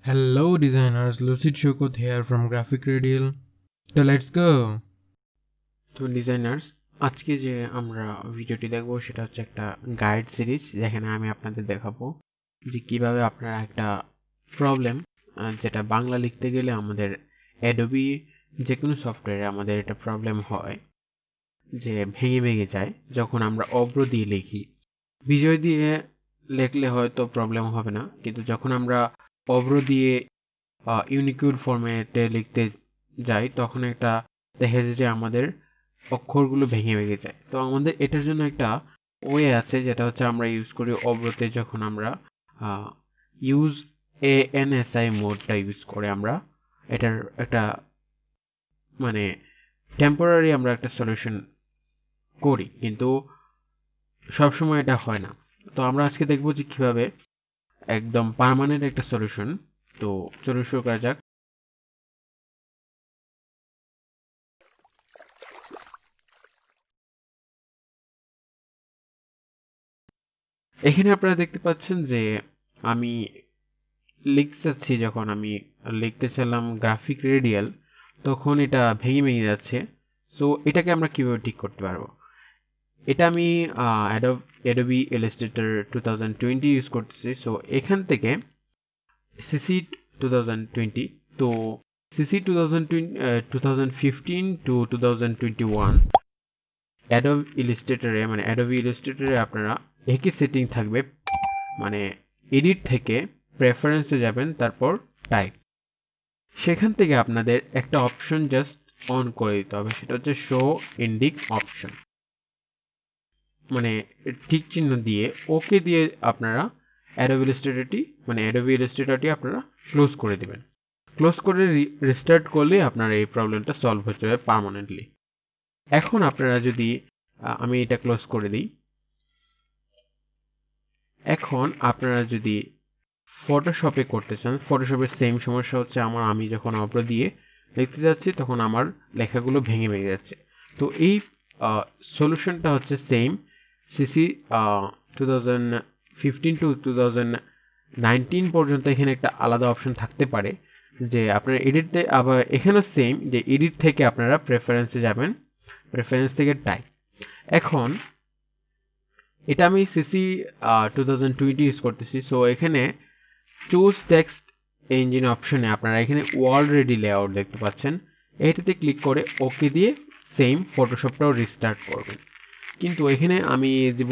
Hello designers, Lucid Shokot here from Graphic Radial. So let's go. তো designers আজকে যে আমরা ভিডিওটি দেখব সেটা হচ্ছে একটা গাইড সিরিজ যেখানে আমি আপনাদের দেখাবো যে কিভাবে আপনারা একটা প্রবলেম যেটা বাংলা লিখতে গেলে আমাদের অ্যাডোবি যে কোনো সফটওয়্যারে আমাদের এটা প্রবলেম হয় যে ভেঙে ভেঙে যায় যখন আমরা অভ্র দিয়ে লিখি। বিজয় দিয়ে লিখলে হয়তো প্রবলেম হবে না, কিন্তু যখন আমরা অভ্র দিয়ে ইউনিকোড ফরম্যাটে লিখতে যাই তখন একটা দেখা যায় যে আমাদের অক্ষরগুলো ভেঙে ভেঙে যায়। তো আমাদের এটার জন্য একটা ওয়ে আছে যেটা হচ্ছে আমরা ইউজ করি অভ্রতে। যখন আমরা ইউজ ANSI মোডটা ইউজ করে আমরা এটার একটা মানে টেম্পোরারি আমরা একটা সলিউশন করি, কিন্তু সবসময় এটা হয় না। তো আমরা আজকে দেখবো যে কিভাবে একদম পার্মানেন্ট একটা সলিউশন। তো চলো শুরু করা যাক। এখানে আপনারা দেখতে পাচ্ছেন যে আমি লিখতে যখন আমি লিখতে চাইলাম গ্রাফিক রেডিয়াল তখন এটা ভেঙে ভেঙে যাচ্ছে। সো এটাকে আমরা কিভাবে ঠিক করতে পারবো? এটা আমি অ্যাডোবি ইলাস্ট্রেটর 2020 ইউজ করতেছি। সো এখান থেকে সিসি 2020, তো সিসি 2015 টু 2021 অ্যাডোবি ইলাস্ট্রেটরে আপনারা একই সেটিং থাকবে, মানে এডিট থেকে প্রেফারেন্সে যাবেন, তারপর টাইপ। সেখান থেকে আপনাদের একটা অপশন জাস্ট অন করে দিতে হবে, সেটা হচ্ছে শো ইন্ডিক অপশন, মানে ঠিক চিহ্ন দিয়ে ওকে দিয়ে আপনারা অ্যাডোবি ইলাস্ট্রেটরটি আপনারা ক্লোজ করে দিবেন। ক্লোজ করে রিস্টার্ট করলে আপনার এই প্রবলেমটা সলভ হয়ে যাবে পার্মানেন্টলি। এখন আপনারা যদি আমি এটা ক্লোজ করে দিই, এখন আপনারা যদি ফটোশপে করতে চান, ফটোশপের সেম সমস্যা হচ্ছে আমি যখন অভ্র দিয়ে লিখতে যাচ্ছি তখন আমার লেখাগুলো ভেঙে ভেঙে যাচ্ছে। তো এই সলিউশনটা হচ্ছে সেম সিসি 2015 টু 2019 পর্যন্ত। এখানে একটা আলাদা অপশন থাকতে পারে যে আপনার এডিটতে, আবার এখানেও সেম যে এডিট থেকে আপনারা প্রেফারেন্সে যাবেন, প্রেফারেন্স থেকে টাইপ। এখন এটা আমি সিসি 2020 ইউজ করতেছি। সো এখানে চুজ টেক্সট ইঞ্জিন অপশনে আপনারা এখানে অলরেডি লেআউট দেখতে পাচ্ছেন, এটাতে ক্লিক করে ওকে দিয়ে সেম ফটোশপটাও রিস্টার্ট করবেন। কিন্তু এখানে আমি যে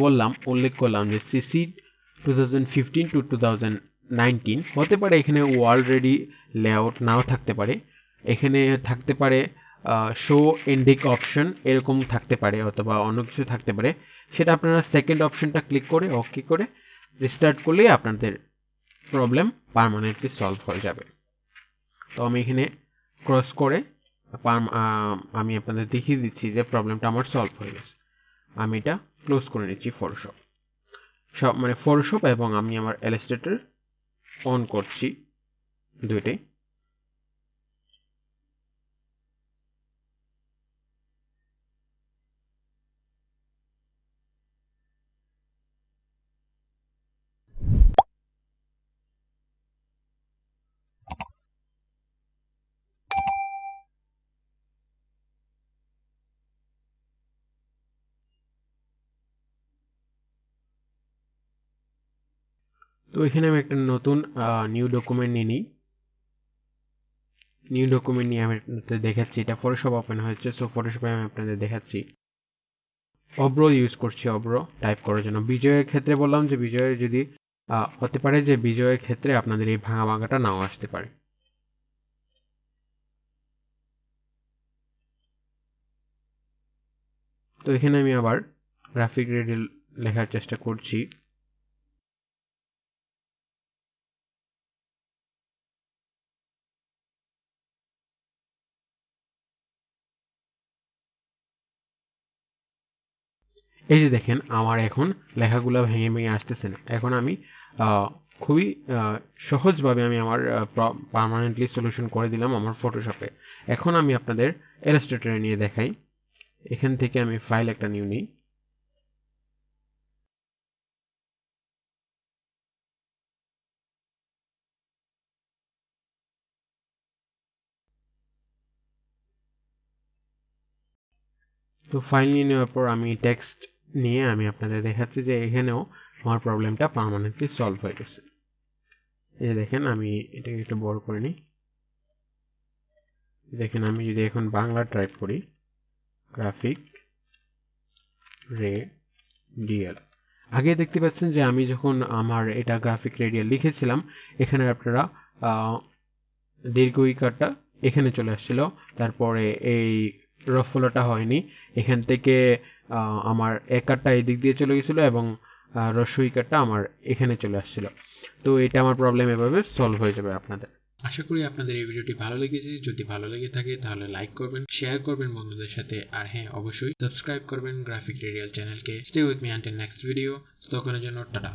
উল্লেখ করলাম যে সিসি 2015 টু 2019 হতে পারে এখানে অলরেডি লেআউট নাও থাকতে পারে, এখানে থাকতে পারে শো ইন্ডিক অপশন এরকম থাকতে পারে, অথবা অন্য কিছু থাকতে পারে। সেটা আপনারা সেকেন্ড অপশনটা ক্লিক করে ওকে করে রিস্টার্ট করলেই আপনাদের প্রবলেম পার্মানেন্টলি সলভ হয়ে যাবে। তো আমি এখানে ক্রস করে আমি আপনাদের দেখিয়ে দিচ্ছি যে প্রবলেমটা আমার সলভ হয়ে গেছে। আমি এটা ক্লোজ করে নিচ্ছি ফটোশপ, ফটোশপ এবং আমি আমার ইলাস্ট্রেটর অন করছি দুইটাই। তো এখানে আমি একটা নতুন নিউ ডকুমেন্ট নিয়ে নিই। নিউ ডকুমেন্ট নিয়ে আমি আপনাদের দেখাচ্ছি, এটা ফটোশপ ওপেন হয়েছে। সো ফটোশপে আমি আপনাদের দেখাচ্ছি অব্র ইউজ করছি, অব্র টাইপ করার জন্য। বিজয়ের ক্ষেত্রে বললাম যে বিজয়ের যদি হতে পারে যে বিজয়ের ক্ষেত্রে আপনাদের এই ভাঙা ভাঙাটা নাও আসতে পারে। তো এখানে আমি আবার গ্রাফিক রেডিয়াল লেখার চেষ্টা করছি। এই যে দেখেন আমার এখন লেখাগুলো ভেঙে ভেঙে আসতেছে না। এখন আমি খুবই সহজভাবে আমি আমার পার্মানেন্টলি সলিউশন করে দিলাম আমার ফটোশপে। এখন আমি আপনাদের ইলাস্ট্রেটরে নিয়ে দেখাই। এখান থেকে আমি ফাইল একটা নিউ নিই। তো ফাইল নিয়ে নেওয়ার পর আমি টেক্সট নিয়ে আমি আপনাদের দেখাচ্ছি যে এখানেও আমার প্রবলেমটা পার্মানেন্টলি সলভ হয়ে গেছে। এই যে দেখেন আমি এটাকে একটু বড় করে নিই। দেখেন আমি যদি এখন বাংলা টাইপ করি গ্রাফিক রেডিয়াল, আগে দেখতে পাচ্ছেন যে আমি যখন আমার এটা গ্রাফিক রেডিয়াল লিখেছিলাম এখানে আপনারা দীর্ঘ ইকারটা এখানে চলে আসছিল, তারপরে এই রফলাটা হয়নি, এখান থেকে আমার একারটা এই দিক দিয়ে চলে গেছিল এবং রস্য ইকারটা আমার এখানে চলে আসছিল। তো এটা আমার প্রবলেম এভাবে সলভ হয়ে যাবে আপনাদের। আশা করি আপনাদের এই ভিডিওটি ভালো লেগেছে। যদি ভালো লেগে থাকে তাহলে লাইক করবেন, শেয়ার করবেন বন্ধুদের সাথে, আর হ্যাঁ অবশ্যই সাবস্ক্রাইব করবেন গ্রাফিক রেডিয়াল চ্যানেলকে। Stay with me until next video. ততক্ষণের জন্য টাটা।